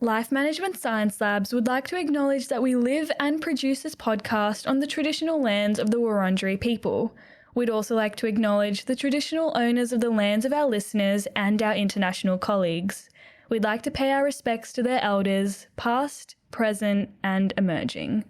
Life Management Science Labs would like to acknowledge that we live and produce this podcast on the traditional lands of the Wurundjeri people. We'd also like to acknowledge the traditional owners of the lands of our listeners and our international colleagues. We'd like to pay our respects to their elders, past, present, and emerging.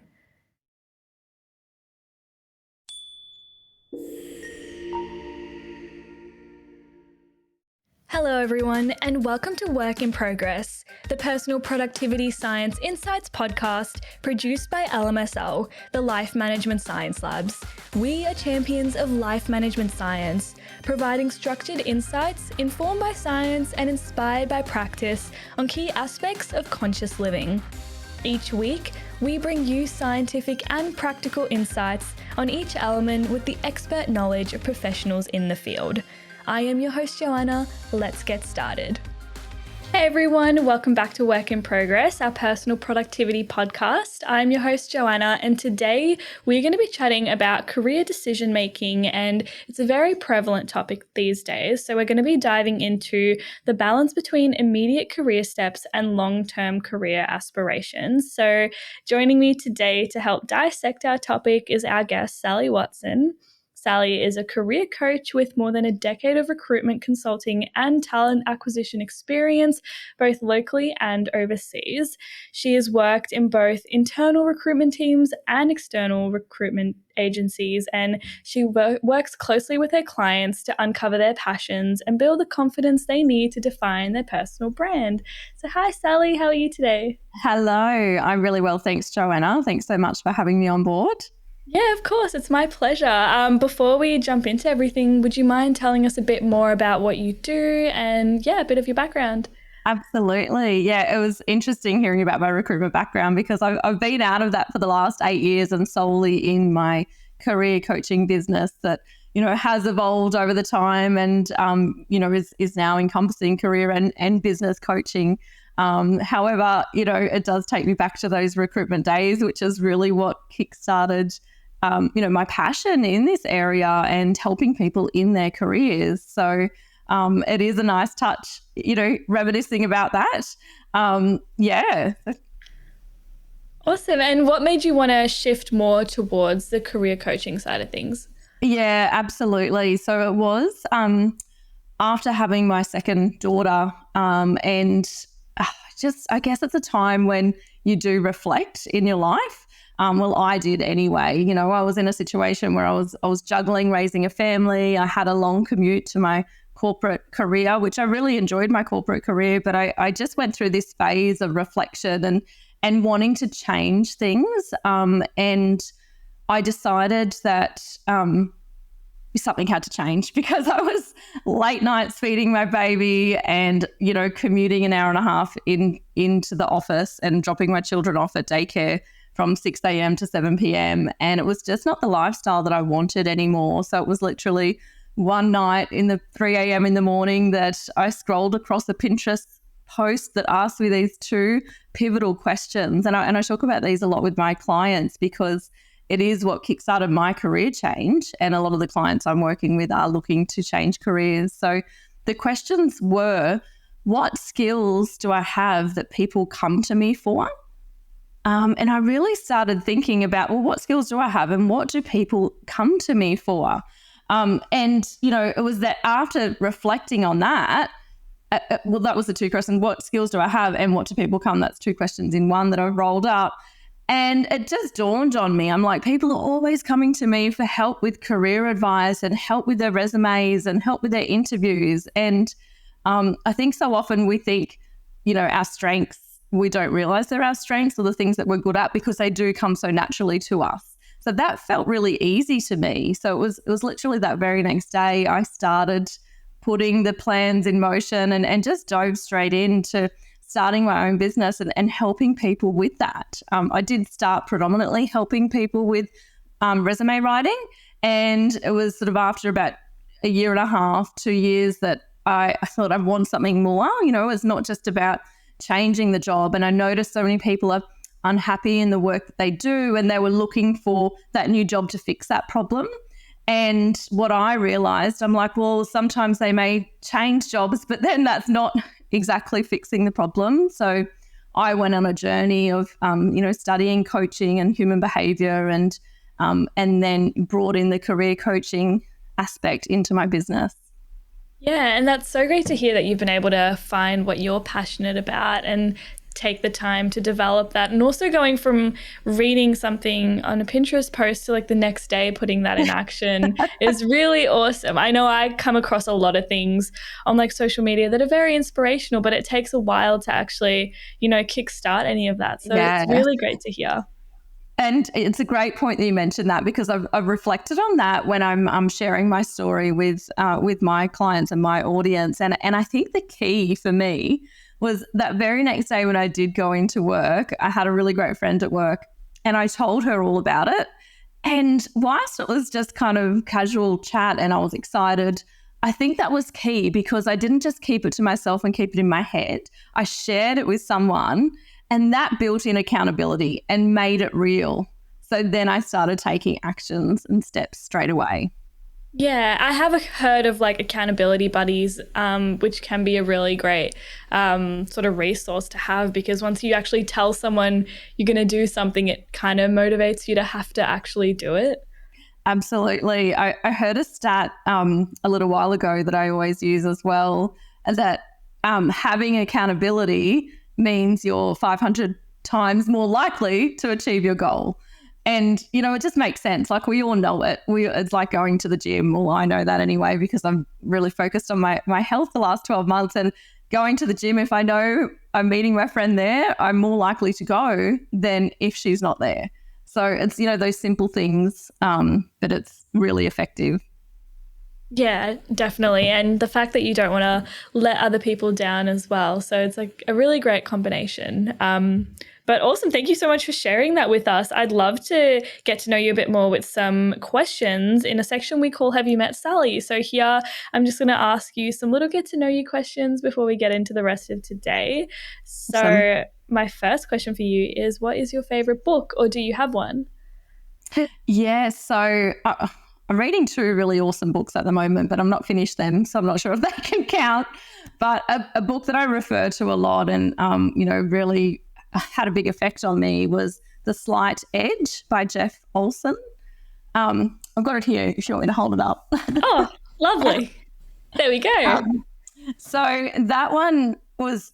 Hello everyone, and welcome to Work in Progress, the Personal Productivity Science Insights podcast produced by LMSL, the Life Management Science Labs. We are champions of life management science, providing structured insights informed by science and inspired by practice on key aspects of conscious living. Each week, we bring you scientific and practical insights on each element with the expert knowledge of professionals in the field. I am your host, Joanna. Let's get started. Hey everyone, welcome back to Work in Progress, our personal productivity podcast. I'm your host, Joanna, and today we're going to be chatting about career decision making, and it's a very prevalent topic these days. So we're going to be diving into the balance between immediate career steps and long-term career aspirations. So joining me today to help dissect our topic is our guest, Sally Watson. Sally is a career coach with more than a decade of recruitment consulting and talent acquisition experience, both locally and overseas. She has worked in both internal recruitment teams and external recruitment agencies, and she works closely with her clients to uncover their passions and build the confidence they need to define their personal brand. So hi, Sally. How are you today? Hello. I'm really well. Thanks, Joanna. Thanks so much for having me on board. Yeah, of course. It's my pleasure. Before we jump into everything, would you mind telling us a bit more about what you do and, a bit of your background? Absolutely. Yeah, it was interesting hearing about my recruitment background because I've been out of that for the last 8 years and solely in my career coaching business that, has evolved over the time and, is now encompassing career and business coaching. However, it does take me back to those recruitment days, which is really what kickstarted my passion in this area and helping people in their careers. So it is a nice touch, reminiscing about that. Yeah. Awesome. And what made you want to shift more towards the career coaching side of things? Yeah, absolutely. So it was after having my second daughter and I guess it's a time when you do reflect in your life. Well, I did anyway. I was in a situation where I was juggling raising a family. I had a long commute to my corporate career, which I really enjoyed my corporate career, but I just went through this phase of reflection and wanting to change things. And I decided that something had to change because I was late nights feeding my baby and, commuting an hour and a half into the office and dropping my children off at daycare from 6 a.m. to 7 p.m. And it was just not the lifestyle that I wanted anymore. So it was literally one night in the 3 a.m. in the morning that I scrolled across a Pinterest post that asked me these two pivotal questions. And I talk about these a lot with my clients because it is what kickstarted my career change. And a lot of the clients I'm working with are looking to change careers. So the questions were, what skills do I have that people come to me for? And I really started thinking about, well, what skills do I have and what do people come to me for? It was that after reflecting on that, that was the two questions. What skills do I have and what do people come? That's two questions in one that I've rolled up. And it just dawned on me. I'm like, people are always coming to me for help with career advice and help with their resumes and help with their interviews. And I think so often we think, our strengths, we don't realize they're our strengths or the things that we're good at because they do come so naturally to us. So that felt really easy to me. So it was literally that very next day I started putting the plans in motion and just dove straight into starting my own business and helping people with that. I did start predominantly helping people with resume writing, and it was sort of after about a year and a half, 2 years that I thought I want something more. It's not just about changing the job. And I noticed so many people are unhappy in the work that they do and they were looking for that new job to fix that problem. And what I realized, I'm like, well, sometimes they may change jobs, but then that's not exactly fixing the problem. So I went on a journey of, studying coaching and human behavior, and then brought in the career coaching aspect into my business. Yeah, and that's so great to hear that you've been able to find what you're passionate about and take the time to develop that. And also going from reading something on a Pinterest post to like the next day putting that in action is really awesome. I know I come across a lot of things on like social media that are very inspirational, but it takes a while to actually, kickstart any of that. So Yeah. It's really great to hear. And it's a great point that you mentioned that, because I've reflected on that when I'm sharing my story with my clients and my audience. And I think the key for me was that very next day when I did go into work, I had a really great friend at work and I told her all about it. And whilst it was just kind of casual chat and I was excited, I think that was key, because I didn't just keep it to myself and keep it in my head. I shared it with someone, and that built in accountability and made it real. So then I started taking actions and steps straight away. Yeah, I have heard of like accountability buddies, which can be a really great sort of resource to have, because once you actually tell someone you're going to do something, it kind of motivates you to have to actually do it. Absolutely. I heard a stat a little while ago that I always use as well, that having accountability means you're 500 times more likely to achieve your goal. And, it just makes sense. Like, we all know it. It's like going to the gym. Well, I know that anyway, because I'm really focused on my health the last 12 months. And going to the gym, if I know I'm meeting my friend there, I'm more likely to go than if she's not there. So it's, those simple things, but it's really effective. Yeah, definitely. And the fact that you don't want to let other people down as well. So it's like a really great combination. But awesome. Thank you so much for sharing that with us. I'd love to get to know you a bit more with some questions in a section we call Have You Met Sally? So here, I'm just going to ask you some little get to know you questions before we get into the rest of today. So Awesome. My first question for you is, what is your favorite book, or do you have one? Yeah, so I'm reading two really awesome books at the moment, but I'm not finished them, so I'm not sure if they can count. But a book that I refer to a lot and, really had a big effect on me was The Slight Edge by Jeff Olson. I've got it here if you want me to hold it up. Oh, lovely. There we go. So that one was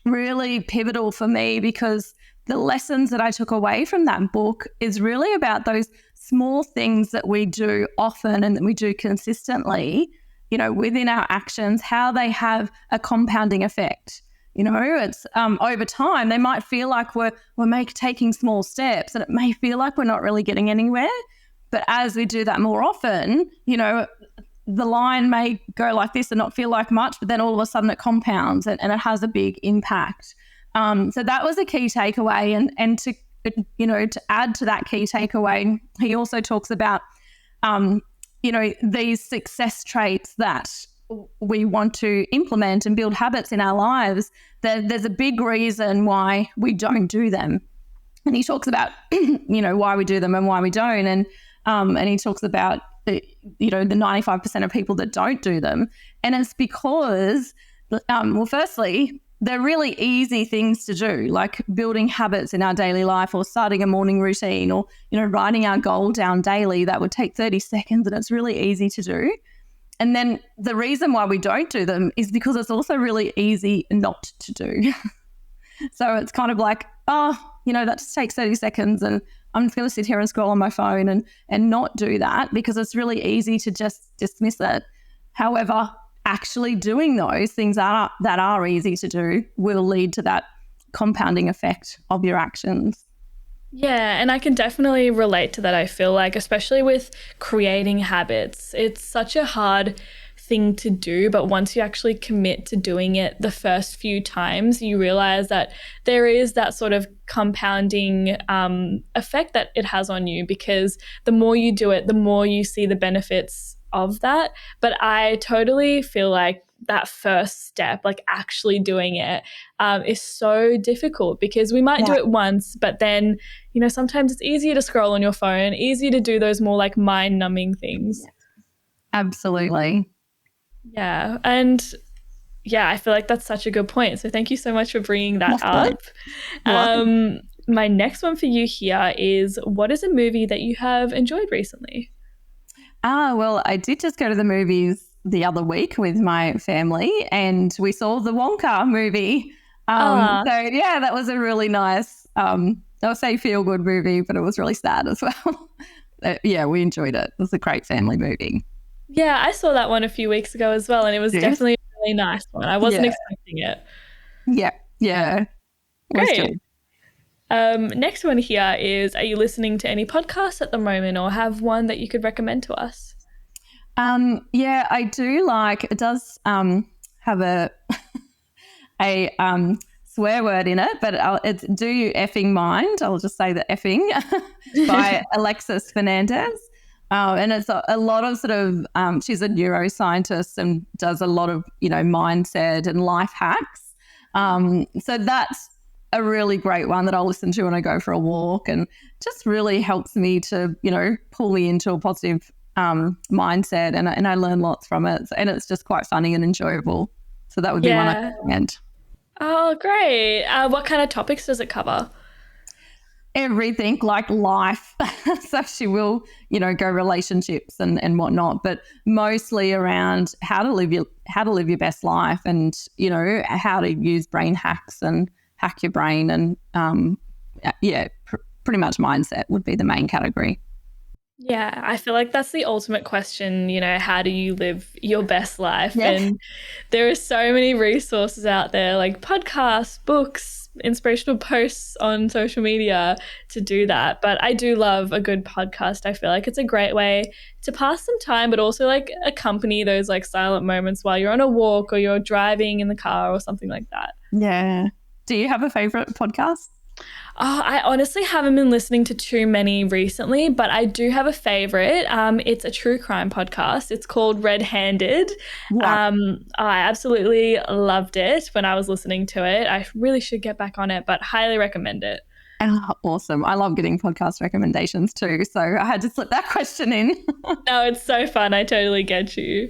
really pivotal for me, because the lessons that I took away from that book is really about those small things that we do often and that we do consistently, within our actions, how they have a compounding effect. It's over time, they might feel like we're taking small steps, and it may feel like we're not really getting anywhere. But as we do that more often, the line may go like this and not feel like much, but then all of a sudden it compounds and it has a big impact. So that was a key takeaway. And to add to that key takeaway, he also talks about, these success traits that we want to implement and build habits in our lives. There's a big reason why we don't do them. And he talks about, why we do them and why we don't. And he talks about, the 95% of people that don't do them. And it's because, firstly, they're really easy things to do, like building habits in our daily life, or starting a morning routine, or, writing our goal down daily. That would take 30 seconds and it's really easy to do. And then the reason why we don't do them is because it's also really easy not to do. So it's kind of like, that just takes 30 seconds and I'm just going to sit here and scroll on my phone and not do that, because it's really easy to just dismiss it. However, actually doing those things that are easy to do will lead to that compounding effect of your actions. Yeah, and I can definitely relate to that. I feel like, especially with creating habits, it's such a hard thing to do, but once you actually commit to doing it the first few times, you realize that there is that sort of compounding effect that it has on you, because the more you do it, the more you see the benefits of that. But I totally feel like that first step, like actually doing it, is so difficult, because we might do it once, but then, sometimes it's easier to scroll on your phone, easier to do those more like mind-numbing things. Absolutely. Yeah. And yeah, I feel like that's such a good point. So thank you so much for bringing that Lovely. up. Welcome. My next one for you here is, what is a movie that you have enjoyed recently? Well, I did just go to the movies the other week with my family and we saw the Wonka movie. Ah, So yeah, that was a really nice, I'll say feel good movie, but it was really sad as well. Yeah, we enjoyed it. It was a great family movie. yeah, I saw that one a few weeks ago as well, and it was Yes. definitely a really nice one. I wasn't Yeah. expecting it. Yeah. Yeah. It was Great. good. Next one here is, are you listening to any podcasts at the moment or have one that you could recommend to us? Yeah, I do like it does have a swear word in it, but it's Do You Effing Mind? I'll just say the effing by Alexis Fernandez. And it's a lot of sort of, she's a neuroscientist and does a lot of, mindset and life hacks. So that's a really great one that I'll listen to when I go for a walk and just really helps me to, pull me into a positive mindset and I learn lots from it. And it's just quite funny and enjoyable. So that would be one I Yeah. recommend. Oh, great. What kind of topics does it cover? Everything like life. So she will, go relationships and whatnot, but mostly around how to live your best life and, how to use brain hacks and hack your brain and pretty much mindset would be the main category. Yeah, I feel like that's the ultimate question, how do you live your best life? Yeah. And there are so many resources out there, like podcasts, books, inspirational posts on social media to do that. But I do love a good podcast. I feel like it's a great way to pass some time, but also like accompany those like silent moments while you're on a walk or you're driving in the car or something like that. Yeah. Do you have a favorite podcast? Oh, I honestly haven't been listening to too many recently, but I do have a favorite. It's a true crime podcast. It's called Red Handed. Wow. I absolutely loved it when I was listening to it. I really should get back on it, but highly recommend it. Oh, awesome. I love getting podcast recommendations too. So I had to slip that question in. No, it's so fun. I totally get you.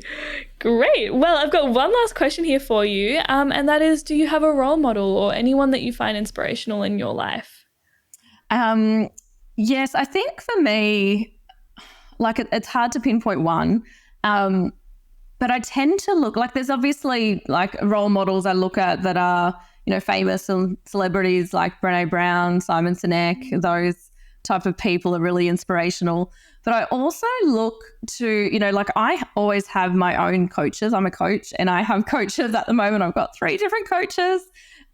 Great. Well, I've got one last question here for you, and that is, do you have a role model or anyone that you find inspirational in your life? Yes, I think for me, like it's hard to pinpoint one. But I tend to look like there's obviously like role models I look at that are, famous celebrities like Brené Brown, Simon Sinek, those type of people are really inspirational. But I also look to, like I always have my own coaches. I'm a coach and I have coaches at the moment. I've got 3 different coaches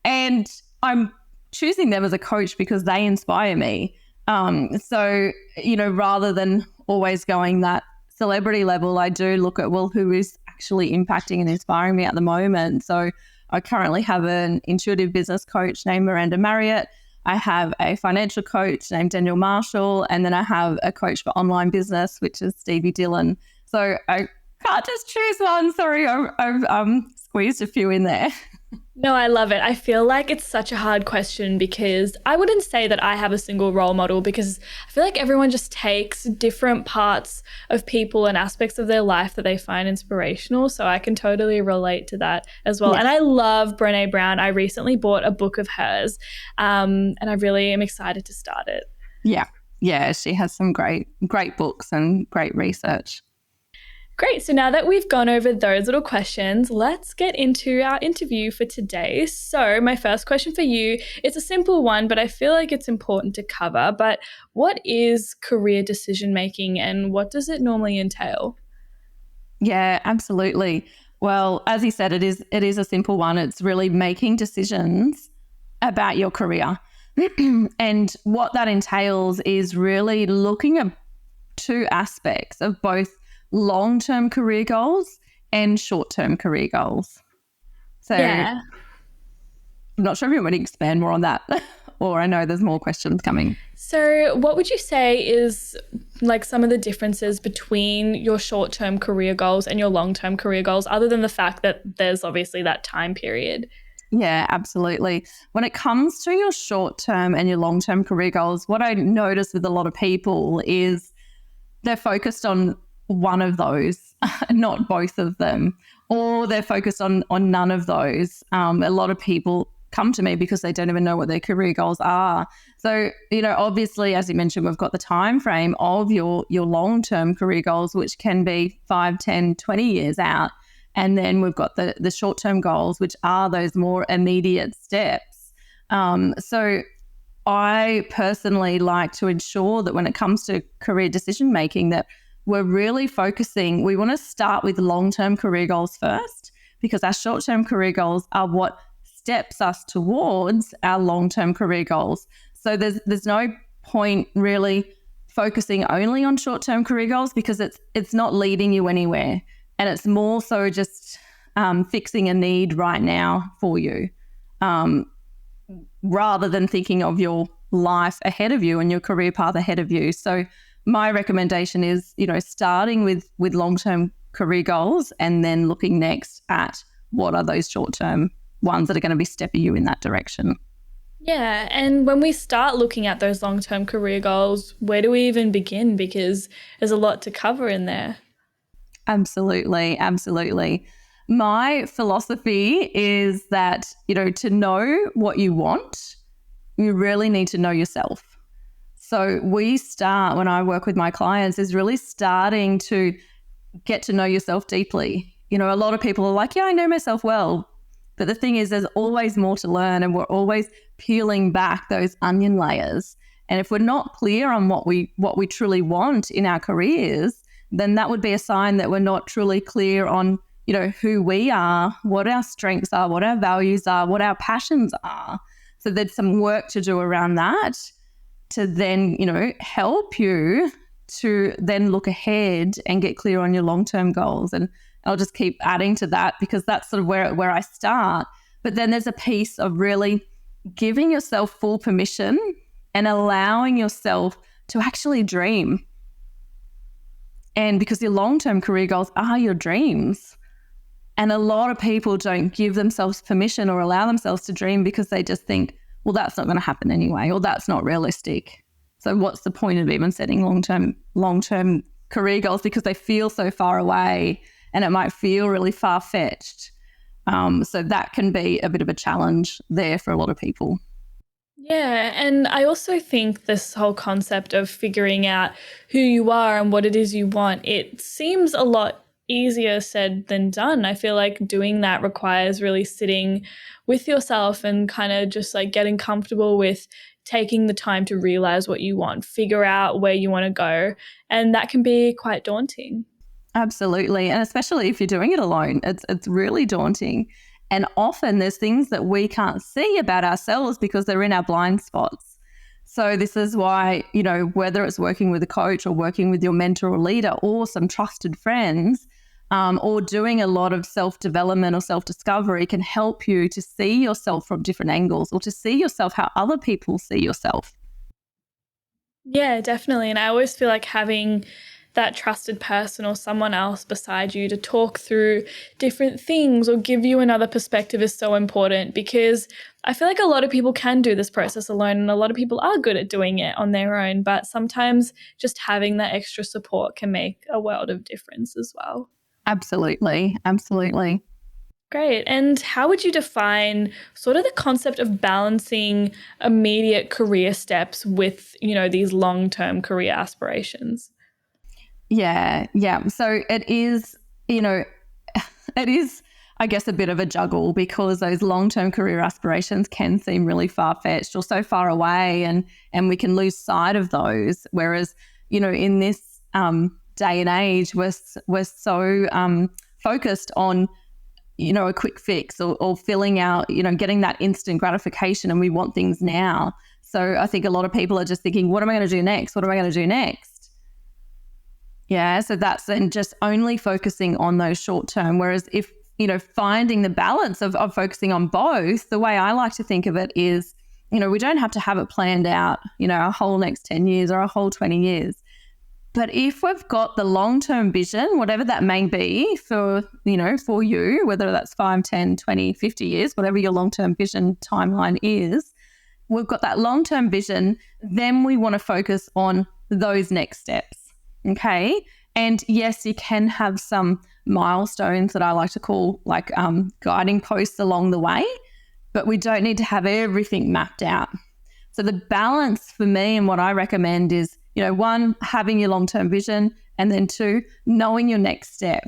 and I'm choosing them as a coach because they inspire me. So, rather than always going that celebrity level, I do look at, well, who is actually impacting and inspiring me at the moment. So I currently have an intuitive business coach named Miranda Marriott. I have a financial coach named Daniel Marshall, and then I have a coach for online business, which is Stevie Dillon. So I can't just choose one. Sorry, I've squeezed a few in there. No, I love it. I feel like it's such a hard question because I wouldn't say that I have a single role model because I feel like everyone just takes different parts of people and aspects of their life that they find inspirational. So I can totally relate to that as well. Yeah. And I love Brené Brown. I recently bought a book of hers and I really am excited to start it. Yeah. Yeah. She has some great books and great research. Great. So now that we've gone over those little questions, let's get into our interview for today. So my first question for you, it's a simple one, but I feel like it's important to cover. But what is career decision making and what does it normally entail? Yeah, absolutely. Well, as you said, it is a simple one. It's really making decisions about your career. And what that entails is really looking at 2 aspects of both long-term career goals and short-term career goals. So Yeah. I'm not sure if you want to expand more on that, or I know there's more questions coming. So what would you say is like some of the differences between your short-term career goals and your long-term career goals, other than the fact that there's obviously that time period? Yeah, absolutely. When it comes to your short-term and your long-term career goals, what I notice with a lot of people is they're focused on one of those, not both of them. or they're focused on none of those. A lot of people come to me because they don't even know what their career goals are. So, obviously, as you mentioned, we've got the time frame of your long-term career goals, which can be 5, 10, 20 years out. And then we've got the short-term goals, which are those more immediate steps. So I personally like to ensure that when it comes to career decision-making, that we're really focusing, we want to start with long-term career goals first, because our short-term career goals are what steps us towards our long-term career goals. So there's no point really focusing only on short-term career goals, because it's not leading you anywhere. And it's more so just fixing a need right now for you, rather than thinking of your life ahead of you and your career path ahead of you. So my recommendation is, starting with long-term career goals and then looking next at what are those short-term ones that are going to be stepping you in that direction. Yeah, and when we start looking at those long-term career goals, where do we even begin? Because there's a lot to cover in there. Absolutely. My philosophy is that, to know what you want, you really need to know yourself. So when I work with my clients, is really starting to get to know yourself deeply. A lot of people are like, yeah, I know myself well. But the thing is, there's always more to learn, and we're always peeling back those onion layers. And if we're not clear on what we truly want in our careers, then that would be a sign that we're not truly clear on, who we are, what our strengths are, what our values are, what our passions are. So there's some work to do around that to then, help you to then look ahead and get clear on your long-term goals. And I'll just keep adding to that, because that's sort of where I start. But then there's a piece of really giving yourself full permission and allowing yourself to actually dream. And because your long-term career goals are your dreams. And a lot of people don't give themselves permission or allow themselves to dream because they just think, well, that's not going to happen anyway, or that's not realistic. So what's the point of even setting long-term career goals? Because they feel so far away and it might feel really far-fetched. So that can be a bit of a challenge there for a lot of people. Yeah, and I also think this whole concept of figuring out who you are and what it is you want, it seems a lot easier said than done. I feel like doing that requires really sitting with yourself and kind of just like getting comfortable with taking the time to realize what you want, figure out where you want to go, and that can be quite daunting. Absolutely. And especially if you're doing it alone, it's really daunting. And often there's things that we can't see about ourselves because they're in our blind spots. So this is why, whether it's working with a coach or working with your mentor or leader or some trusted friends, or doing a lot of self-development or self-discovery can help you to see yourself from different angles, or to see yourself how other people see yourself. Yeah, definitely. And I always feel like having that trusted person or someone else beside you to talk through different things or give you another perspective is so important, because I feel like a lot of people can do this process alone and a lot of people are good at doing it on their own, but sometimes just having that extra support can make a world of difference as well. Absolutely. Great. And how would you define sort of the concept of balancing immediate career steps with, these long-term career aspirations? Yeah. So it is, I guess, a bit of a juggle, because those long-term career aspirations can seem really far-fetched or so far away, and we can lose sight of those. Whereas, in this day and age, we're so focused on, a quick fix or filling out, getting that instant gratification, and we want things now. So I think a lot of people are just thinking, what am I going to do next? What am I going to do next? Yeah, so that's then just only focusing on those short term. Whereas if, finding the balance of focusing on both, the way I like to think of it is, we don't have to have it planned out, a whole next 10 years or a whole 20 years. But if we've got the long-term vision, whatever that may be for you, whether that's 5, 10, 20, 50 years, whatever your long-term vision timeline is, we've got that long-term vision, then we want to focus on those next steps. Okay. And yes, you can have some milestones that I like to call like guiding posts along the way, but we don't need to have everything mapped out. So the balance for me and what I recommend is, one, having your long-term vision, and then two, knowing your next step.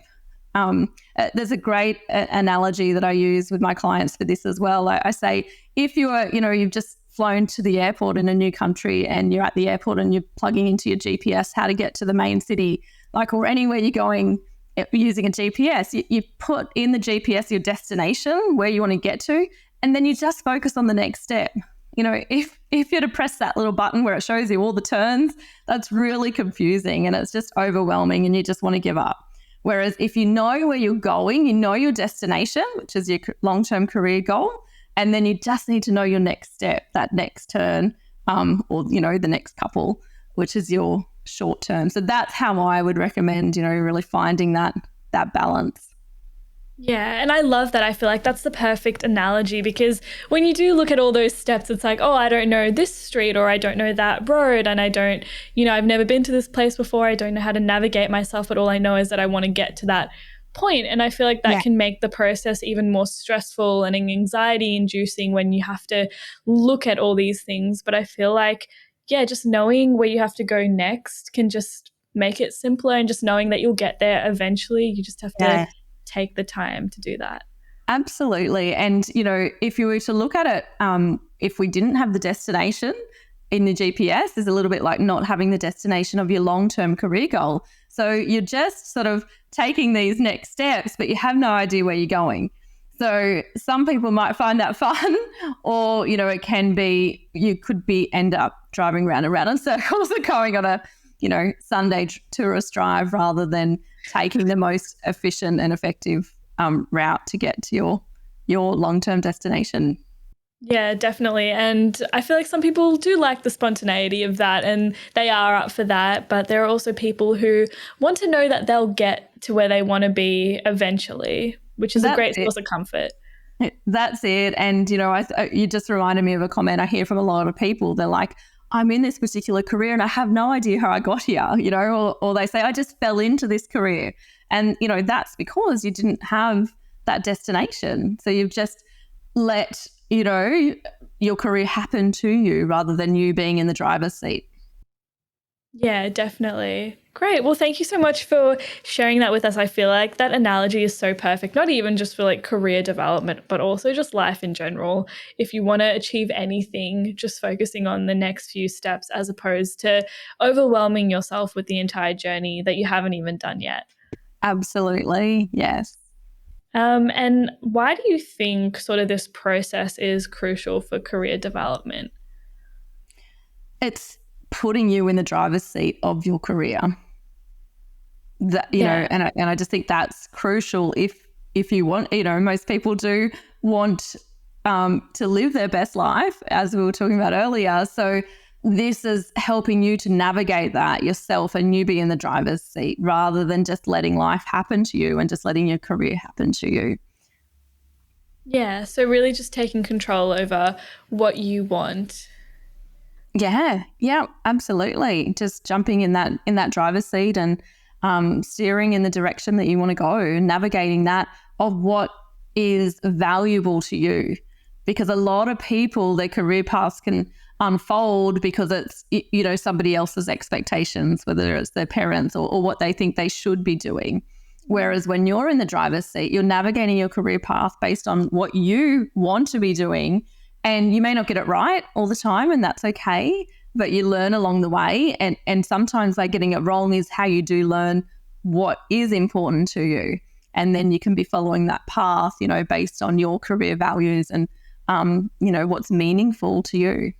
There's a great analogy that I use with my clients for this as well. I say, if you are, you've just flown to the airport in a new country and you're at the airport and you're plugging into your GPS how to get to the main city, or anywhere you're going using a GPS, you put in the GPS your destination, where you want to get to, and then you just focus on the next step. If you're to press that little button where it shows you all the turns, that's really confusing and it's just overwhelming and you just want to give up. Whereas if you know where you're going, you know your destination, which is your long-term career goal, and then you just need to know your next step, that next turn, or, the next couple, which is your short term. So that's how I would recommend, really finding that balance. Yeah, and I love that. I feel like that's the perfect analogy, because when you do look at all those steps, it's like, oh, I don't know this street, or I don't know that road, and I don't, I've never been to this place before. I don't know how to navigate myself, but all I know is that I want to get to that point. And I feel like that can make the process even more stressful and anxiety inducing when you have to look at all these things. But I feel like, just knowing where you have to go next can just make it simpler, and just knowing that you'll get there eventually. You just have to take the time to do that. Absolutely. And, if you were to look at it, if we didn't have the destination in the GPS, is a little bit like not having the destination of your long-term career goal. So you're just sort of taking these next steps, but you have no idea where you're going. So some people might find that fun, or, it can be, you could end up driving round and round in circles and going on a, Sunday tourist drive rather than taking the most efficient and effective route to get to your long-term destination. Yeah, definitely. And I feel like some people do like the spontaneity of that, and they are up for that. But there are also people who want to know that they'll get to where they want to be eventually, which is a great source of comfort. That's it. And, you just reminded me of a comment I hear from a lot of people. They're like, I'm in this particular career and I have no idea how I got here, or they say, I just fell into this career. And, that's because you didn't have that destination. So you've just let, your career happen to you rather than you being in the driver's seat. Yeah, definitely. Great. Well, thank you so much for sharing that with us. I feel like that analogy is so perfect, not even just for like career development, but also just life in general. If you want to achieve anything, just focusing on the next few steps as opposed to overwhelming yourself with the entire journey that you haven't even done yet. Absolutely. Yes. And why do you think sort of this process is crucial for career development? It's putting you in the driver's seat of your career. That and I just think that's crucial if you want, most people do want to live their best life, as we were talking about earlier. So this is helping you to navigate that yourself and you be in the driver's seat rather than just letting life happen to you and just letting your career happen to you. Yeah, so really just taking control over what you want. Yeah, absolutely. Just jumping in that driver's seat and steering in the direction that you want to go, navigating that of what is valuable to you. Because a lot of people, their career paths can unfold because it's, somebody else's expectations, whether it's their parents or what they think they should be doing. Whereas when you're in the driver's seat, you're navigating your career path based on what you want to be doing. And you may not get it right all the time, and that's okay, but you learn along the way. And sometimes by getting it wrong is how you do learn what is important to you. And then you can be following that path, based on your career values and, what's meaningful to you.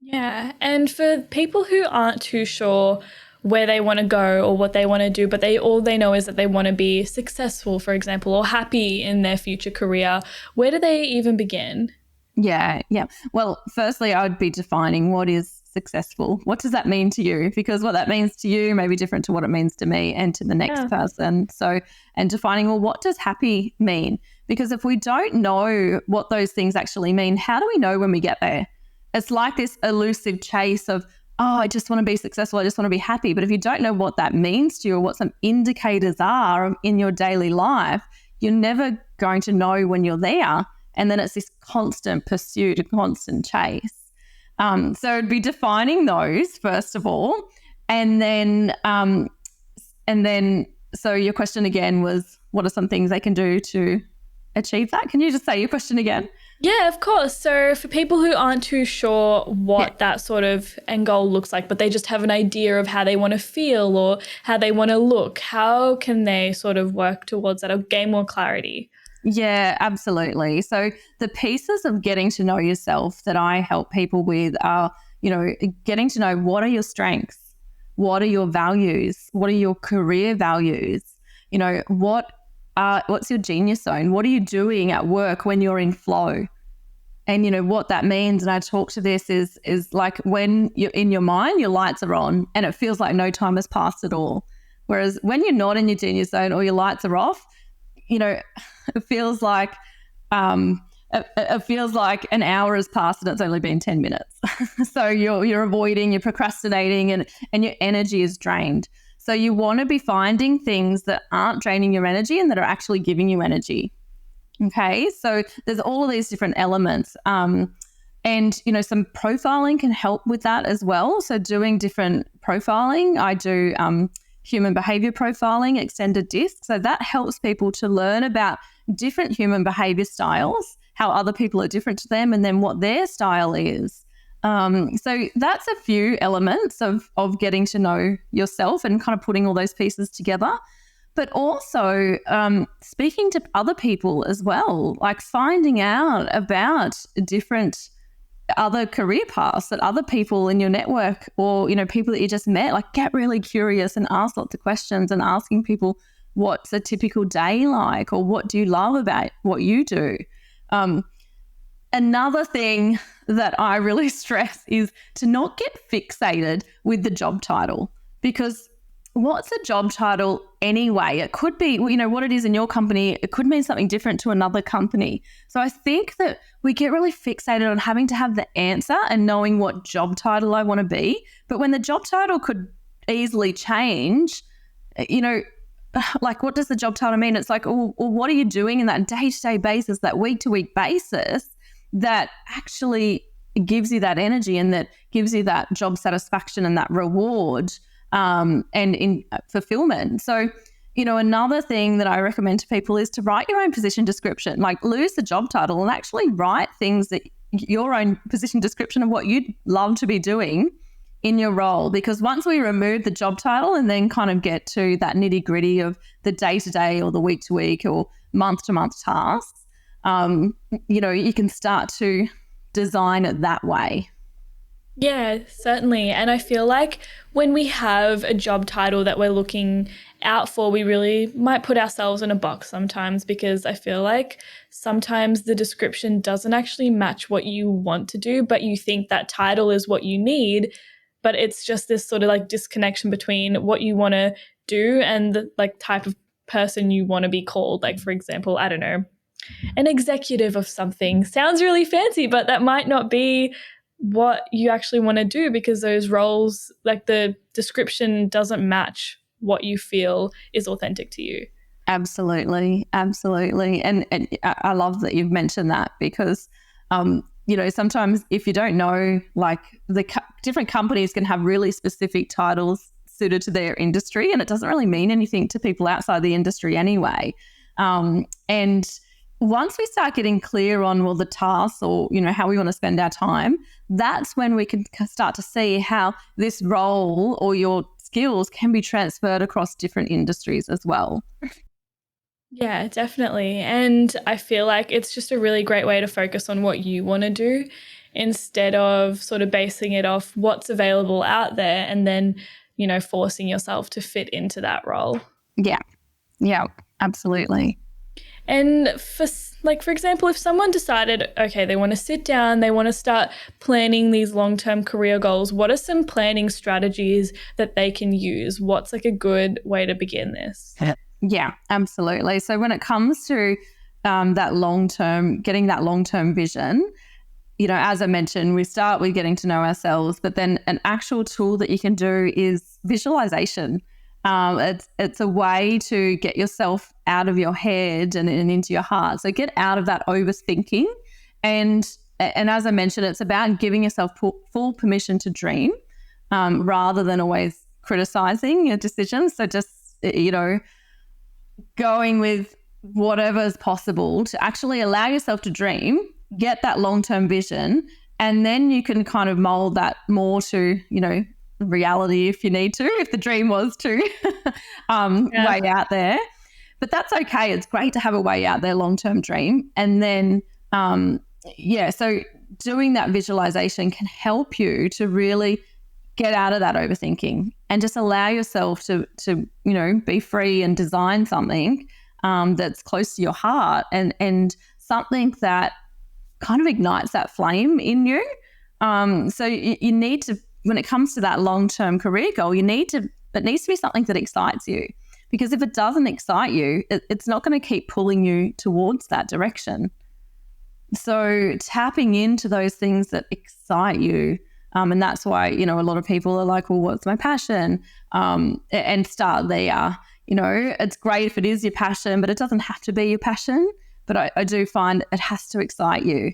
Yeah. And for people who aren't too sure where they want to go or what they want to do, but all they know is that they want to be successful, for example, or happy in their future career, where do they even begin? Yeah. Well, firstly, I would be defining what is successful. What does that mean to you? Because what that means to you may be different to what it means to me and to the next person. So, and defining, well, what does happy mean? Because if we don't know what those things actually mean, how do we know when we get there? It's like this elusive chase of oh, I just want to be successful, I just want to be happy. But if you don't know what that means to you or what some indicators are in your daily life, you're never going to know when you're there. And then it's this constant pursuit, a constant chase. So it'd be defining those first of all. And then so your question again was, what are some things they can do to achieve that? Can you just say your question again? Yeah, of course. So for people who aren't too sure what that sort of end goal looks like, but they just have an idea of how they want to feel or how they want to look, how can they sort of work towards that or gain more clarity? Yeah, absolutely. So the pieces of getting to know yourself that I help people with are, getting to know what are your strengths, what are your values, what are your career values, what's your genius zone, what are you doing at work when you're in flow? And what that means, and I talk to this, is like when you're in your mind, your lights are on and it feels like no time has passed at all. Whereas when you're not in your genius zone or your lights are off, it feels like an hour has passed and it's only been 10 minutes. So you're avoiding, you're procrastinating, and your energy is drained. So you want to be finding things that aren't draining your energy and that are actually giving you energy. Okay, so there's all of these different elements. And some profiling can help with that as well. So doing different profiling, I do human behavior profiling, extended DISC. So that helps people to learn about different human behavior styles, how other people are different to them, and then what their style is. So that's a few elements of getting to know yourself and kind of putting all those pieces together. But also speaking to other people as well, like finding out about different other career paths that other people in your network or, people that you just met, like get really curious and ask lots of questions and asking people, what's a typical day like, or what do you love about what you do? Another thing that I really stress is to not get fixated with the job title, because what's a job title anyway? It could be, what it is in your company. It could mean something different to another company. So I think that we get really fixated on having to have the answer and knowing what job title I want to be. But when the job title could easily change, like what does the job title mean? It's like, well, what are you doing in that day-to-day basis, that week-to-week basis that actually gives you that energy and that gives you that job satisfaction and that reward and in fulfillment. So, another thing that I recommend to people is to write your own position description, like lose the job title and actually write things that your own position description of what you'd love to be doing in your role. Because once we remove the job title and then kind of get to that nitty gritty of the day-to-day or the week-to-week or month-to-month tasks, you can start to design it that way. Yeah, certainly. And I feel like when we have a job title that we're looking out for, we really might put ourselves in a box sometimes, because I feel like sometimes the description doesn't actually match what you want to do, but you think that title is what you need. But it's just this sort of like disconnection between what you want to do and the like type of person you want to be called. Like, for example, I don't know, an executive of something sounds really fancy, but that might not be what you actually want to do, because those roles, like the description doesn't match what you feel is authentic to you. Absolutely. And I love that you've mentioned that, because, sometimes if you don't know, like different companies can have really specific titles suited to their industry, and it doesn't really mean anything to people outside the industry anyway. And once we start getting clear on, the tasks or, how we want to spend our time, that's when we can start to see how this role or your skills can be transferred across different industries as well. Yeah, definitely. And I feel like it's just a really great way to focus on what you want to do instead of sort of basing it off what's available out there and then, forcing yourself to fit into that role. Yeah, absolutely. And for example, if someone decided, okay, they want to sit down, they want to start planning these long-term career goals, what are some planning strategies that they can use? What's like a good way to begin this? Yeah, absolutely. So when it comes to that long-term, getting that long-term vision, as I mentioned, we start with getting to know ourselves, but then an actual tool that you can do is visualization. It's a way to get yourself out of your head and into your heart. So get out of that overthinking. And as I mentioned, it's about giving yourself full permission to dream, rather than always criticizing your decisions. So just, going with whatever's possible to actually allow yourself to dream, get that long-term vision, and then you can kind of mold that more to, reality if you need to, if the dream was too way out there. But that's okay. It's great to have a way out there long-term dream. And then, so doing that visualization can help you to really get out of that overthinking and just allow yourself to be free and design something that's close to your heart and something that kind of ignites that flame in you. So you need to, when it comes to that long-term career goal, it needs to be something that excites you, because if it doesn't excite you, it's not going to keep pulling you towards that direction. So tapping into those things that excite you, and that's why, a lot of people are like, well, what's my passion? And start there. It's great if it is your passion, but it doesn't have to be your passion. But I do find it has to excite you,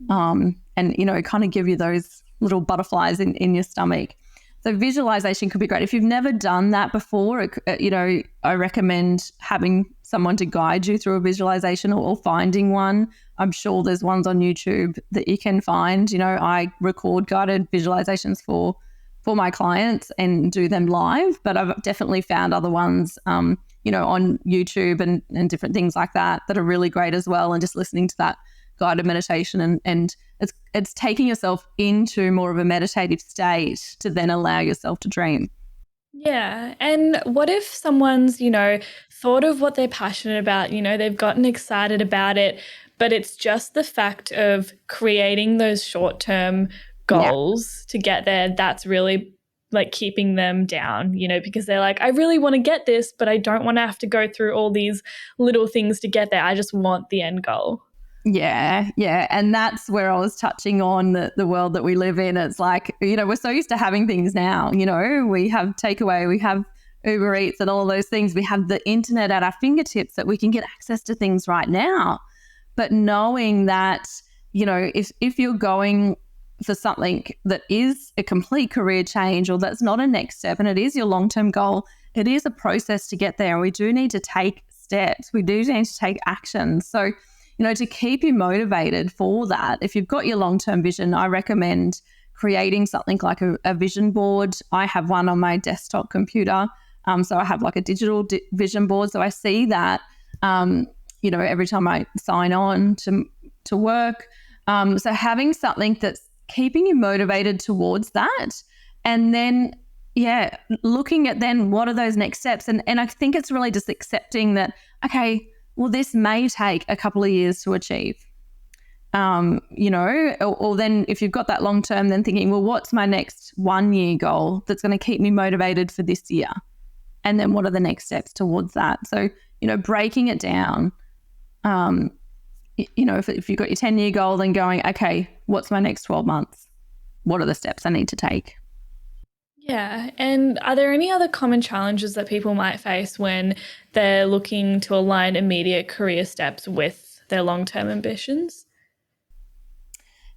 and, kind of give you those little butterflies in your stomach. So visualization could be great. If you've never done that before, I recommend having someone to guide you through a visualization or finding one. I'm sure there's ones on YouTube that you can find. I record guided visualizations for my clients and do them live, but I've definitely found other ones, on YouTube and different things like that are really great as well. And just listening to that guided meditation and it's taking yourself into more of a meditative state to then allow yourself to dream. Yeah. And what if someone's, thought of what they're passionate about, they've gotten excited about it, but it's just the fact of creating those short-term goals to get there that's really like keeping them down, because they're like, I really want to get this, but I don't want to have to go through all these little things to get there. I just want the end goal. Yeah. And that's where I was touching on the world that we live in. It's like, we're so used to having things now, we have takeaway, we have Uber Eats and all those things. We have the internet at our fingertips that we can get access to things right now. But knowing that, if you're going for something that is a complete career change or that's not a next step and it is your long-term goal, it is a process to get there. We do need to take steps. We do need to take action. So, to keep you motivated for that, if you've got your long-term vision, I recommend creating something like a vision board. I have one on my desktop computer. So I have like a digital vision board. So I see that, every time I sign on to work. So having something that's keeping you motivated towards that. And then, looking at then what are those next steps? And I think it's really just accepting that, okay, well, this may take a couple of years to achieve, or then if you've got that long term, then thinking, well, what's my next 1 year goal that's going to keep me motivated for this year? And then what are the next steps towards that? So, breaking it down, if you've got your 10-year goal, then going, okay, what's my next 12 months? What are the steps I need to take? Yeah. And are there any other common challenges that people might face when they're looking to align immediate career steps with their long-term ambitions?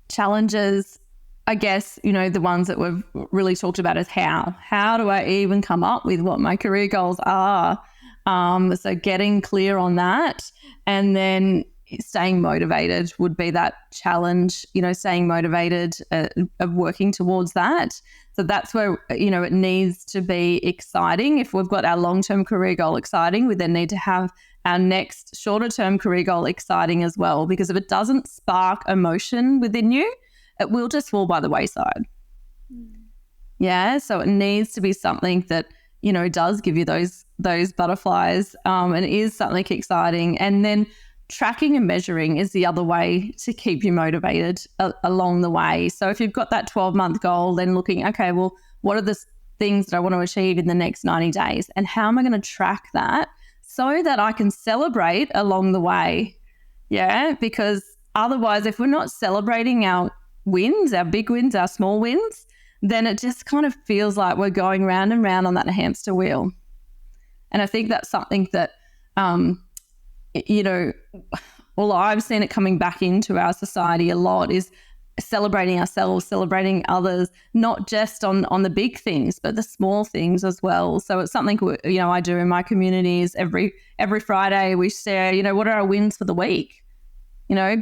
Challenges, I guess, the ones that we've really talked about is how do I even come up with what my career goals are? So getting clear on that, and then staying motivated would be that challenge, staying motivated of working towards that. So that's where, it needs to be exciting. If we've got our long-term career goal exciting, we then need to have our next shorter-term career goal exciting as well, because if it doesn't spark emotion within you, it will just fall by the wayside. Yeah, so it needs to be something that, does give you those butterflies, and is something exciting. And then tracking and measuring is the other way to keep you motivated along the way. So if you've got that 12-month goal, then looking, okay, well, what are the things that I want to achieve in the next 90 days? And how am I going to track that so that I can celebrate along the way? Yeah, because otherwise, if we're not celebrating our wins, our big wins, our small wins, then it just kind of feels like we're going round and round on that hamster wheel. And I think that's something that, well, I've seen it coming back into our society a lot, is celebrating ourselves, celebrating others, not just on the big things, but the small things as well. So it's something, I do in my communities every Friday. We share, what are our wins for the week?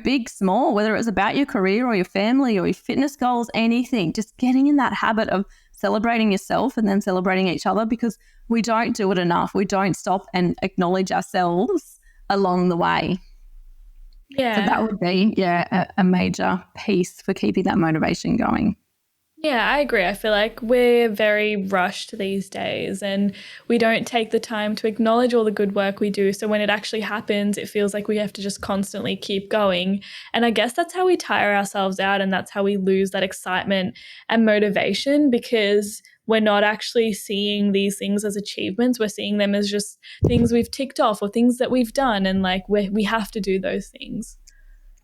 Big, small, whether it's about your career or your family or your fitness goals, anything, just getting in that habit of celebrating yourself and then celebrating each other, because we don't do it enough. We don't stop and acknowledge ourselves along the way. Yeah. So that would be, a major piece for keeping that motivation going. Yeah, I agree. I feel like we're very rushed these days and we don't take the time to acknowledge all the good work we do. So when it actually happens, it feels like we have to just constantly keep going. And I guess that's how we tire ourselves out, and that's how we lose that excitement and motivation, because we're not actually seeing these things as achievements. We're seeing them as just things we've ticked off or things that we've done. And like we have to do those things.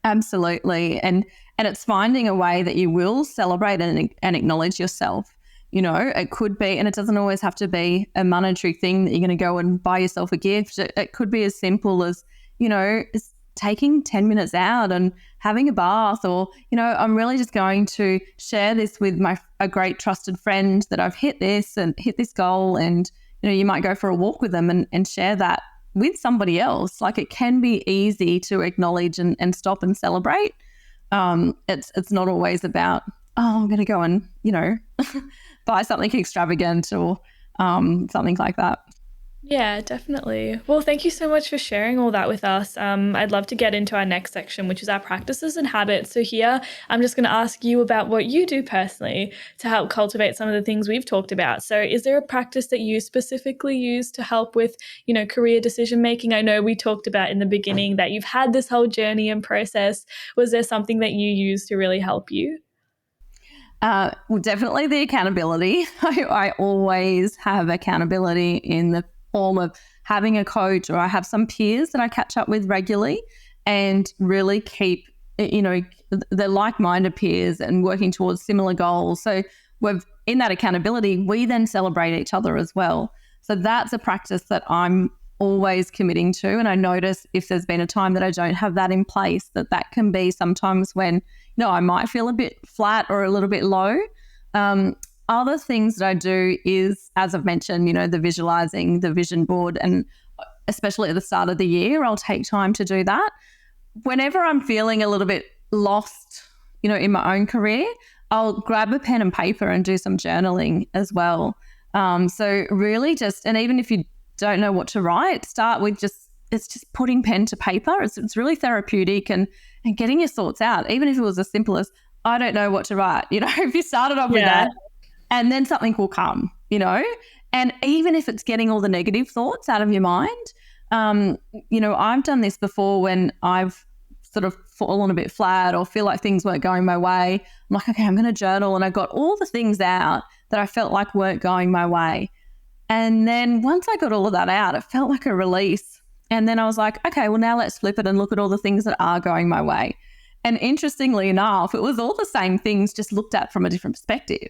Absolutely. And it's finding a way that you will celebrate and acknowledge yourself. It could be, and it doesn't always have to be a monetary thing that you're going to go and buy yourself a gift. It could be as simple as, as taking 10 minutes out and having a bath, or, I'm really just going to share this with a great trusted friend that I've hit this goal. And, you might go for a walk with them and share that with somebody else. Like, it can be easy to acknowledge and stop and celebrate. It's not always about, I'm going to go and, buy something extravagant or something like that. Yeah, definitely. Well, thank you so much for sharing all that with us. I'd love to get into our next section, which is our practices and habits. So here, I'm just going to ask you about what you do personally to help cultivate some of the things we've talked about. So is there a practice that you specifically use to help with, career decision making? I know we talked about in the beginning that you've had this whole journey and process. Was there something that you use to really help you? Well, definitely the accountability. I always have accountability in the form of having a coach, or I have some peers that I catch up with regularly and really keep, the like-minded peers and working towards similar goals. So in that accountability, we then celebrate each other as well. So that's a practice that I'm always committing to. And I notice if there's been a time that I don't have that in place, that can be sometimes when, I might feel a bit flat or a little bit low. Other things that I do is, as I've mentioned, the visualizing, the vision board, and especially at the start of the year, I'll take time to do that. Whenever I'm feeling a little bit lost, in my own career, I'll grab a pen and paper and do some journaling as well. So really and even if you don't know what to write, start with it's just putting pen to paper. It's really therapeutic and getting your thoughts out, even if it was as simple as, I don't know what to write. If you started off with that, and then something will come, and even if it's getting all the negative thoughts out of your mind, I've done this before when I've sort of fallen a bit flat or feel like things weren't going my way. I'm like, okay, I'm going to journal, and I got all the things out that I felt like weren't going my way. And then once I got all of that out, it felt like a release. And then I was like, okay, well, now let's flip it and look at all the things that are going my way. And interestingly enough, it was all the same things, just looked at from a different perspective.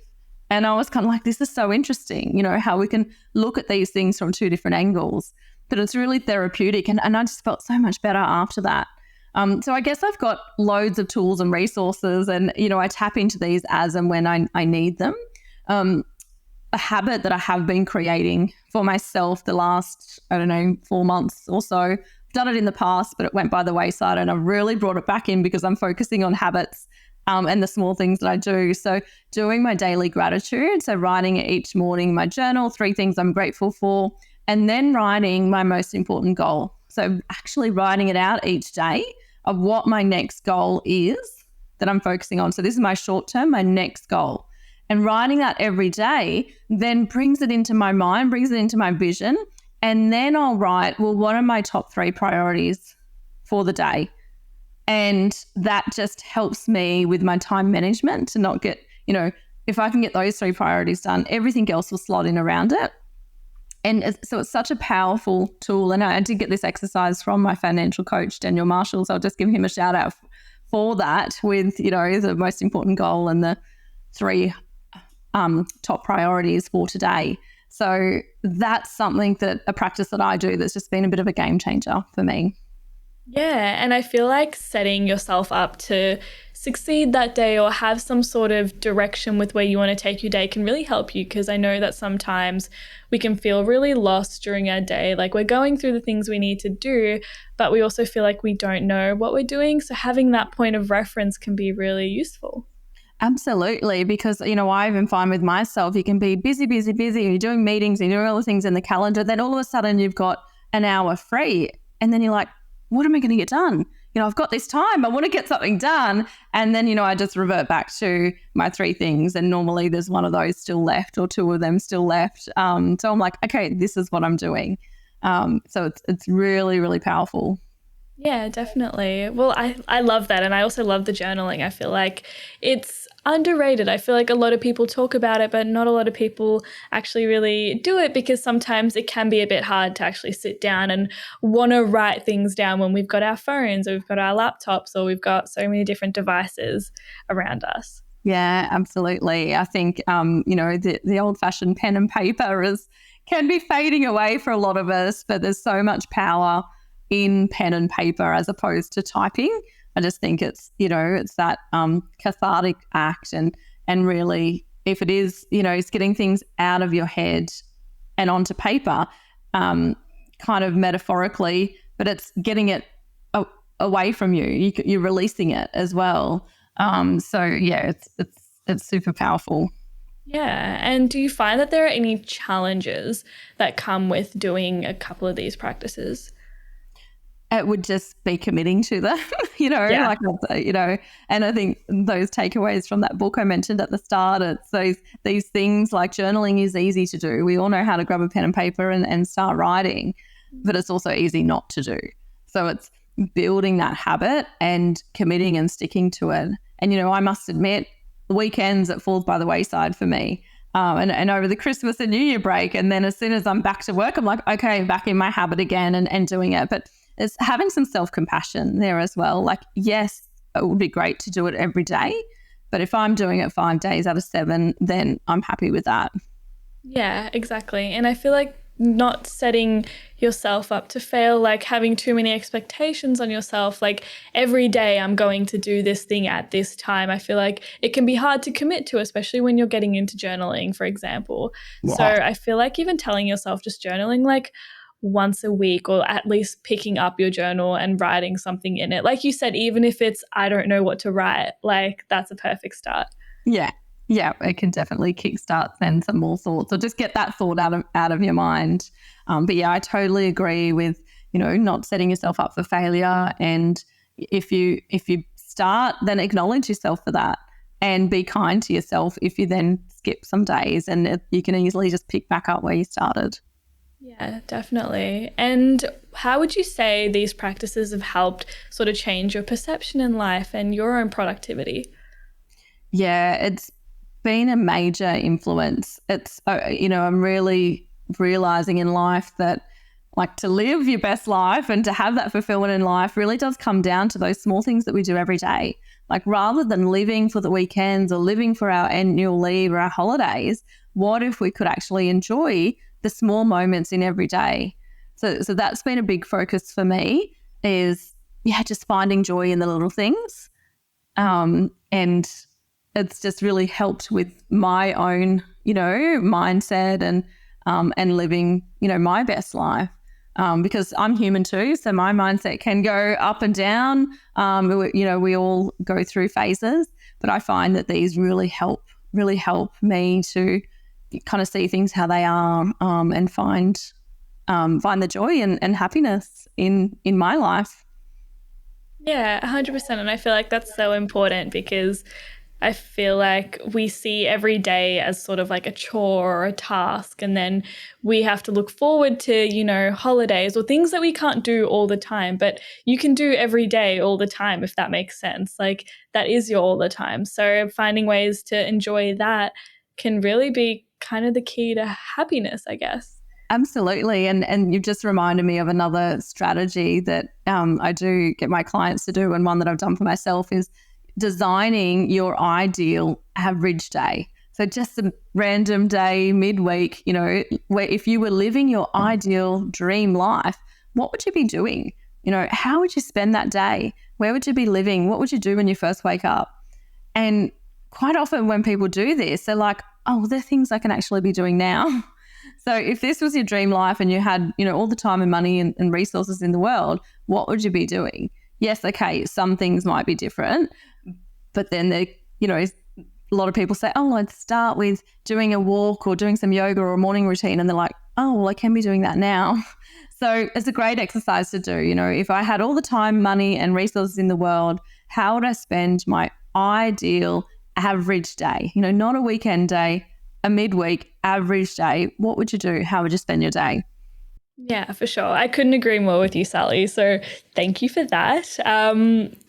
And I was kind of like, this is so interesting, how we can look at these things from two different angles. But it's really therapeutic. And I just felt so much better after that. So I guess I've got loads of tools and resources, and, I tap into these as and when I need them. A habit that I have been creating for myself the last, 4 months or so. I've done it in the past, but it went by the wayside, and I've really brought it back in because I'm focusing on habits and the small things that I do. So doing my daily gratitude, so writing each morning my journal, 3 things I'm grateful for, and then writing my most important goal. So actually writing it out each day of what my next goal is that I'm focusing on. So this is my short term, my next goal. And writing that every day then brings it into my mind, brings it into my vision. And then I'll write, well, what are my top 3 priorities for the day? And that just helps me with my time management to not get, if I can get those 3 priorities done, everything else will slot in around it. And so it's such a powerful tool. And I did get this exercise from my financial coach, Daniel Marshall. So I'll just give him a shout out for that with, the most important goal and the three top priorities for today. So that's something a practice that I do that's just been a bit of a game changer for me. Yeah, and I feel like setting yourself up to succeed that day or have some sort of direction with where you want to take your day can really help you, because I know that sometimes we can feel really lost during our day. Like we're going through the things we need to do, but we also feel like we don't know what we're doing. So having that point of reference can be really useful. Absolutely, because, I even find with myself, you can be busy, busy, busy, you're doing meetings, you're doing all the things in the calendar, then all of a sudden you've got an hour free and then you're like, what am I going to get done? I've got this time, I want to get something done. And then, I just revert back to my three things. And normally there's one of those still left or two of them still left. So I'm like, okay, this is what I'm doing. So it's really, really powerful. Yeah, definitely. Well, I love that. And I also love the journaling. I feel like it's underrated. I feel like a lot of people talk about it, but not a lot of people actually really do it, because sometimes it can be a bit hard to actually sit down and want to write things down when we've got our phones or we've got our laptops or we've got so many different devices around us. Yeah, absolutely. I think, the old-fashioned pen and paper can be fading away for a lot of us, but there's so much power in pen and paper as opposed to typing. I just think it's that cathartic act, and really, if it is, it's getting things out of your head and onto paper, kind of metaphorically, but it's getting it away from you. You're releasing it as well. So yeah, it's super powerful. Yeah. And do you find that there are any challenges that come with doing a couple of these practices? It would just be committing to them, Yeah. and I think those takeaways from that book I mentioned at the start, it's these things like journaling is easy to do. We all know how to grab a pen and paper and start writing, but it's also easy not to do. So it's building that habit and committing and sticking to it. And, I must admit, the weekends, it falls by the wayside for me. And over the Christmas and New Year break. And then as soon as I'm back to work, I'm like, okay, back in my habit again and doing it. But it's having some self-compassion there as well. Like, yes, it would be great to do it every day, but if I'm doing it 5 days out of 7, then I'm happy with that. Yeah, exactly. And I feel like not setting yourself up to fail, like having too many expectations on yourself, like every day I'm going to do this thing at this time. I feel like it can be hard to commit to, especially when you're getting into journaling, for example. So Yeah. I feel like even telling yourself just journaling like once a week, or at least picking up your journal and writing something in it. Like you said, even if it's, I don't know what to write, like that's a perfect start. Yeah. Yeah, it can definitely kickstart then some more thoughts, or just get that thought out of your mind. But yeah, I totally agree with, not setting yourself up for failure. And if you start, then acknowledge yourself for that and be kind to yourself if you then skip some days, and you can easily just pick back up where you started. Yeah, definitely. And how would you say these practices have helped sort of change your perception in life and your own productivity? Yeah, it's been a major influence. It's, I'm really realizing in life that, like, to live your best life and to have that fulfillment in life really does come down to those small things that we do every day. Like, rather than living for the weekends or living for our annual leave or our holidays, what if we could actually enjoy the small moments in every day? So that's been a big focus for me, is, yeah, just finding joy in the little things. And it's just really helped with my own, mindset and living, my best life. Because I'm human too, so my mindset can go up and down. We all go through phases, but I find that these really help me to kind of see things how they are, and find the joy and happiness in my life. Yeah, 100%. And I feel like that's so important, because I feel like we see every day as sort of like a chore or a task. And then we have to look forward to, holidays or things that we can't do all the time, but you can do every day all the time, if that makes sense. Like that is your all the time. So finding ways to enjoy that can really be kind of the key to happiness, I guess. Absolutely. And you've just reminded me of another strategy that I do get my clients to do, and one that I've done for myself is designing your ideal average day. So just a random day midweek, where if you were living your ideal dream life, what would you be doing? How would you spend that day? Where would you be living? What would you do when you first wake up? And quite often when people do this, they're like, oh, well, there are things I can actually be doing now. So if this was your dream life and you had, all the time and money and resources in the world, what would you be doing? Yes, okay, some things might be different, but then a lot of people say, oh, I'd start with doing a walk or doing some yoga or a morning routine. And they're like, oh, well, I can be doing that now. So it's a great exercise to do. If I had all the time, money and resources in the world, how would I spend my ideal average day? Not a weekend day, a midweek average day. What would you do? How would you spend your day? Yeah, for sure. I couldn't agree more with you, Sally. So thank you for that.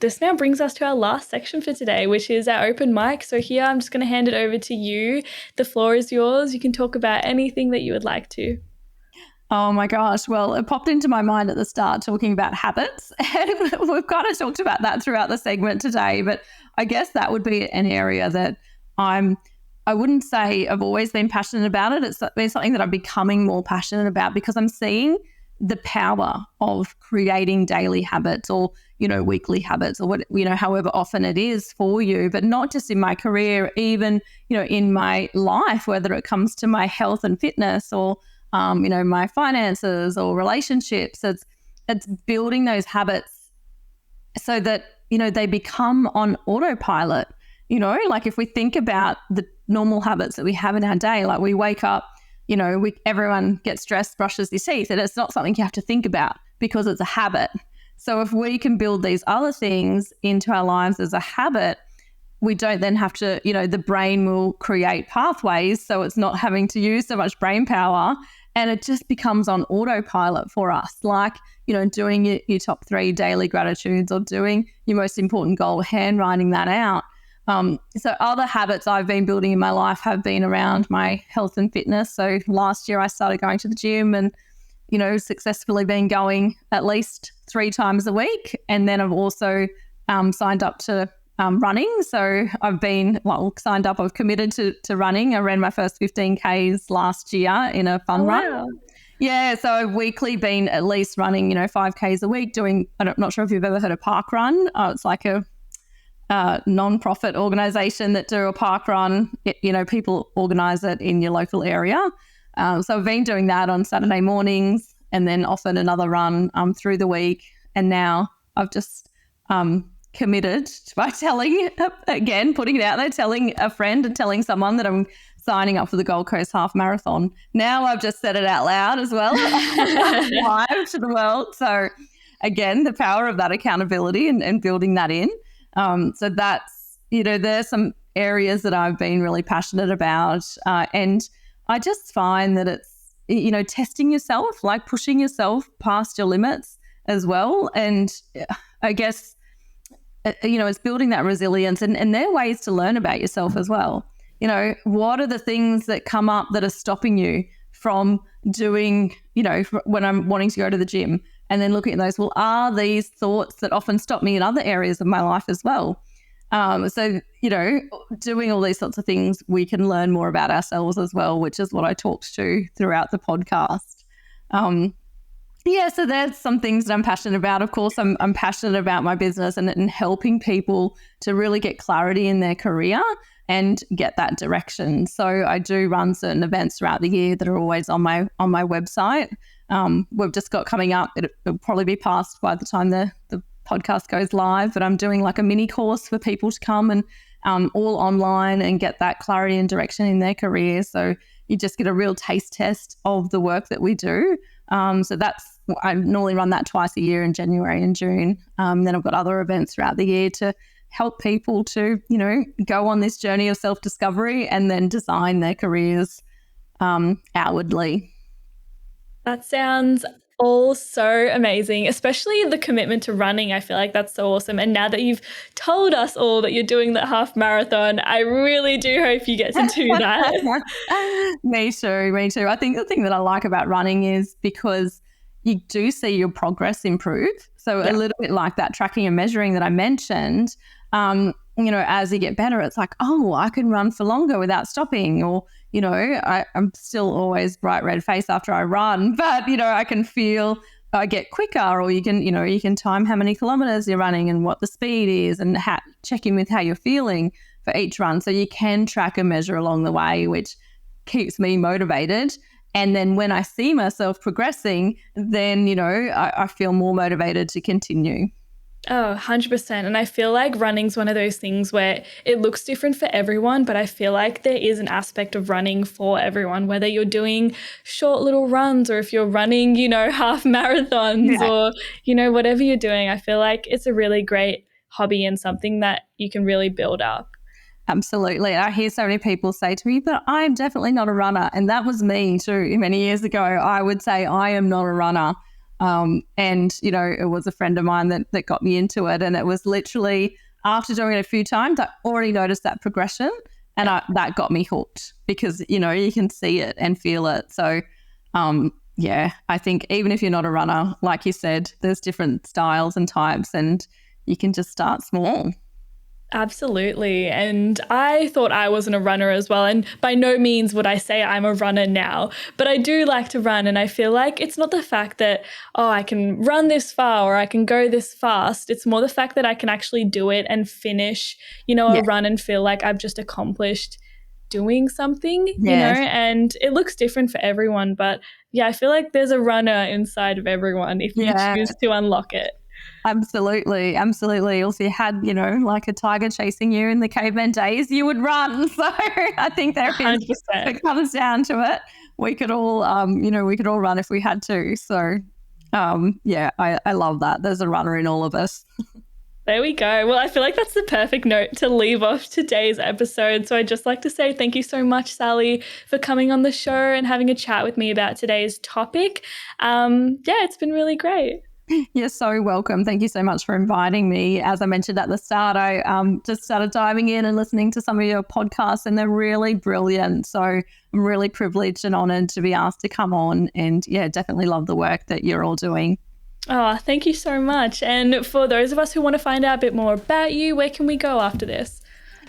This now brings us to our last section for today, which is our open mic. So here I'm just going to hand it over to you. The floor is yours. You can talk about anything that you would like to. Oh my gosh. Well, it popped into my mind at the start talking about habits. And we've kind of talked about that throughout the segment today. But I guess that would be an area that I wouldn't say I've always been passionate about it. It's been something that I'm becoming more passionate about because I'm seeing the power of creating daily habits or, weekly habits or however often it is for you, but not just in my career, even, in my life, whether it comes to my health and fitness or, my finances or relationships. It's building those habits so that, they become on autopilot. Like if we think about the normal habits that we have in our day, like we wake up, everyone gets dressed, brushes their teeth, and it's not something you have to think about because it's a habit. So if we can build these other things into our lives as a habit, we don't then have to, the brain will create pathways. So it's not having to use so much brain power, and it just becomes on autopilot for us. Like, doing your top 3 daily gratitudes or doing your most important goal, handwriting that out. So other habits I've been building in my life have been around my health and fitness. So last year I started going to the gym and, successfully been going at least 3 times a week. And then I've also signed up to running. So I've committed to running. I ran my first 15Ks last year in a fun run. Wow. Yeah, so I've weekly been at least running, 5Ks a week doing, I'm not sure if you've ever heard of Park Run. It's like a non-profit organisation that do a park run. People organise it in your local area. So I've been doing that on Saturday mornings and then often another run through the week. And now I've just committed by putting it out there, telling a friend and telling someone that I'm signing up for the Gold Coast Half Marathon. Now I've just said it out loud as well, live to the world. So again, the power of that accountability and building that in. So that's, there's some areas that I've been really passionate about. And I just find that it's, testing yourself, like pushing yourself past your limits as well. And I guess, it's building that resilience and there are ways to learn about yourself as well. What are the things that come up that are stopping you from doing, when I'm wanting to go to the gym? And then looking at those, well, are these thoughts that often stop me in other areas of my life as well? So, doing all these sorts of things, we can learn more about ourselves as well, which is what I talked to throughout the podcast. So there's some things that I'm passionate about. Of course, I'm passionate about my business and helping people to really get clarity in their career and get that direction. So I do run certain events throughout the year that are always on my website. We've just got coming up, it'll probably be past by the time the podcast goes live, but I'm doing like a mini course for people to come and all online and get that clarity and direction in their career. So you just get a real taste test of the work that we do. So I normally run that twice a year in January and June. Then I've got other events throughout the year to help people to, go on this journey of self-discovery and then design their careers outwardly. That sounds all so amazing, especially the commitment to running. I feel like that's so awesome. And now that you've told us all that you're doing the half marathon, I really do hope you get to do that. Me too, me too. I think the thing that I like about running is because you do see your progress improve. So a little bit like that tracking and measuring that I mentioned, as you get better, it's like, oh, I can run for longer without stopping. Or, I'm still always bright red face after I run, but, I can feel I get quicker, or you can time how many kilometers you're running and what the speed is, and check in with how you're feeling for each run. So you can track and measure along the way, which keeps me motivated. And then when I see myself progressing, then, I feel more motivated to continue. Oh, 100%. And I feel like running's one of those things where it looks different for everyone, but I feel like there is an aspect of running for everyone, whether you're doing short little runs or if you're running, half marathons or, whatever you're doing. I feel like it's a really great hobby and something that you can really build up. Absolutely. I hear so many people say to me, but I'm definitely not a runner. And that was me too. Many years ago, I would say I am not a runner. It was a friend of mine that got me into it. And it was literally after doing it a few times, I already noticed that progression, and that got me hooked because, you can see it and feel it. So, I think even if you're not a runner, like you said, there's different styles and types, and you can just start small. Absolutely. And I thought I wasn't a runner as well. And by no means would I say I'm a runner now, but I do like to run. And I feel like it's not the fact that, I can run this far or I can go this fast. It's more the fact that I can actually do it and finish, a run and feel like I've just accomplished doing something, and it looks different for everyone. But I feel like there's a runner inside of everyone if you choose to unlock it. Absolutely. Also, you had, like a tiger chasing you in the caveman days, you would run. So I think there is, 100%. it comes down to it. We could all, run if we had to. So, I love that. There's a runner in all of us. There we go. Well, I feel like that's the perfect note to leave off today's episode. So I'd just like to say thank you so much, Sally, for coming on the show and having a chat with me about today's topic. It's been really great. You're so welcome. Thank you so much for inviting me. As I mentioned at the start, I just started diving in and listening to some of your podcasts, and they're really brilliant. So I'm really privileged and honoured to be asked to come on, and definitely love the work that you're all doing. Oh, thank you so much. And for those of us who want to find out a bit more about you, where can we go after this?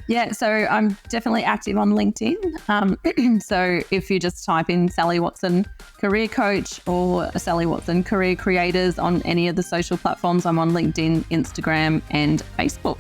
Yeah, so I'm definitely active on LinkedIn. So if you just type in Sally Watson Career Coach or Sally Watson Career Creators on any of the social platforms, I'm on LinkedIn, Instagram, and Facebook.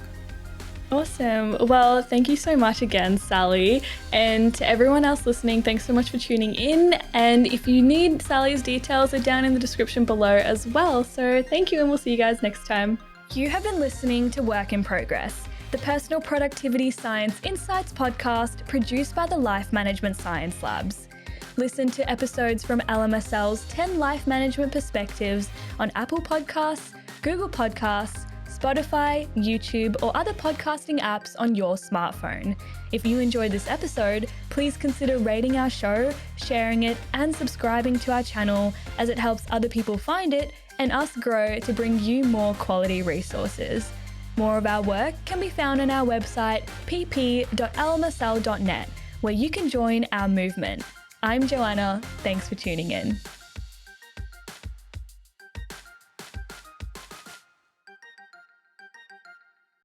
Awesome. Well, thank you so much again, Sally. And to everyone else listening, thanks so much for tuning in. And if you need Sally's details, are down in the description below as well. So thank you, and we'll see you guys next time. You have been listening to Work in Progress, the Personal Productivity Science Insights podcast produced by the Life Management Science Labs. Listen to episodes from LMSL's 10 Life Management Perspectives on Apple Podcasts, Google Podcasts, Spotify, YouTube, or other podcasting apps on your smartphone. If you enjoyed this episode, please consider rating our show, sharing it, and subscribing to our channel, as it helps other people find it and us grow to bring you more quality resources. More of our work can be found on our website, pp.lmsl.net, where you can join our movement. I'm Joanna. Thanks for tuning in.